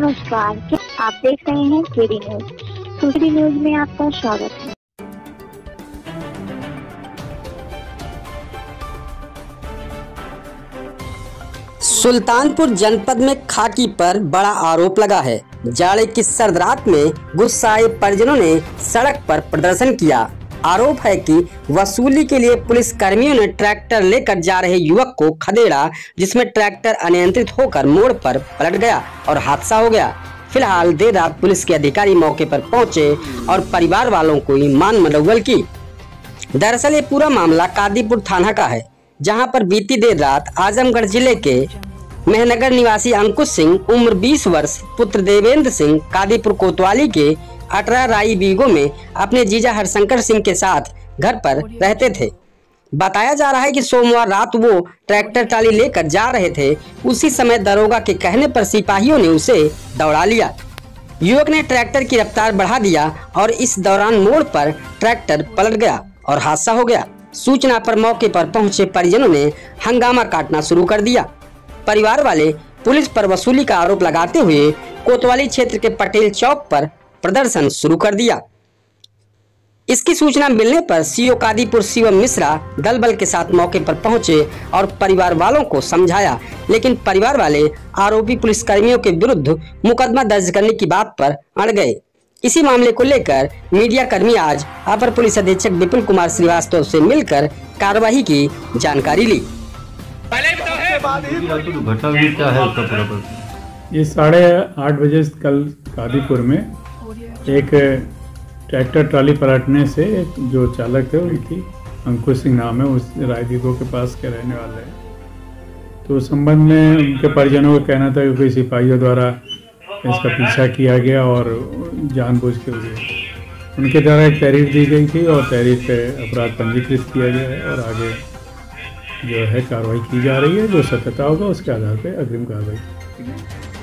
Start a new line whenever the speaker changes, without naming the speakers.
नमस्कार, आप देख रहे हैं केडी न्यूज। केडी न्यूज में आपका स्वागत है।
सुल्तानपुर जनपद में खाकी पर बड़ा आरोप लगा है। जाड़े की सर्द रात में गुस्साए परिजनों ने सड़क पर प्रदर्शन किया। आरोप है कि वसूली के लिए पुलिस कर्मियों ने ट्रैक्टर लेकर जा रहे युवक को खदेड़ा, जिसमें ट्रैक्टर अनियंत्रित होकर मोड़ पर पलट गया और हादसा हो गया। फिलहाल देर रात पुलिस के अधिकारी मौके पर पहुंचे और परिवार वालों को ईमान मनौवल की। दरअसल ये पूरा मामला कादीपुर थाना का है, जहां पर बीती देर रात आजमगढ़ जिले के मेहनगर निवासी अंकुश सिंह उम्र 20 वर्ष पुत्र देवेंद्र सिंह कादीपुर कोतवाली के 18 राई बीघों में अपने जीजा हरशंकर सिंह के साथ घर पर रहते थे। बताया जा रहा है कि सोमवार रात वो ट्रैक्टर ट्राली लेकर जा रहे थे। उसी समय दरोगा के कहने पर सिपाहियों ने उसे दौड़ा लिया। युवक ने ट्रैक्टर की रफ्तार बढ़ा दिया और इस दौरान मोड़ पर ट्रैक्टर पलट गया और हादसा हो गया। सूचना पर मौके पर पहुंचे परिजनों ने हंगामा काटना शुरू कर दिया। परिवार वाले पुलिस पर वसूली का आरोप लगाते हुए कोतवाली क्षेत्र के पटेल चौक पर प्रदर्शन शुरू कर दिया। इसकी सूचना मिलने पर सीओ कादीपुर शिवम मिश्रा दल बल के साथ मौके पर पहुंचे और परिवार वालों को समझाया, लेकिन परिवार वाले आरोपी पुलिस कर्मियों के विरुद्ध मुकदमा दर्ज करने की बात पर अड़ गए। इसी मामले को लेकर मीडिया कर्मी आज अपर पुलिस अधीक्षक विपुल कुमार श्रीवास्तव से मिलकर कार्रवाई की जानकारी ली।
ये 8:30 बजे कल कादीपुर में एक ट्रैक्टर ट्राली पलटने से जो चालक थे, उनकी अंकुश सिंह नाम है, उस रायदीगो के पास के रहने वाले हैं। तो उस संबंध में उनके परिजनों का कहना था कि कोई सिपाहियों द्वारा इसका पीछा किया गया और जानबूझ के उनके द्वारा एक तहरीर दी गई थी और तहरीर पे अपराध पंजीकृत किया गया है और आगे जो है कार्रवाई की जा रही है। जो सत्यता होगा उसके आधार पर अग्रिम कार्रवाई की जाएगी।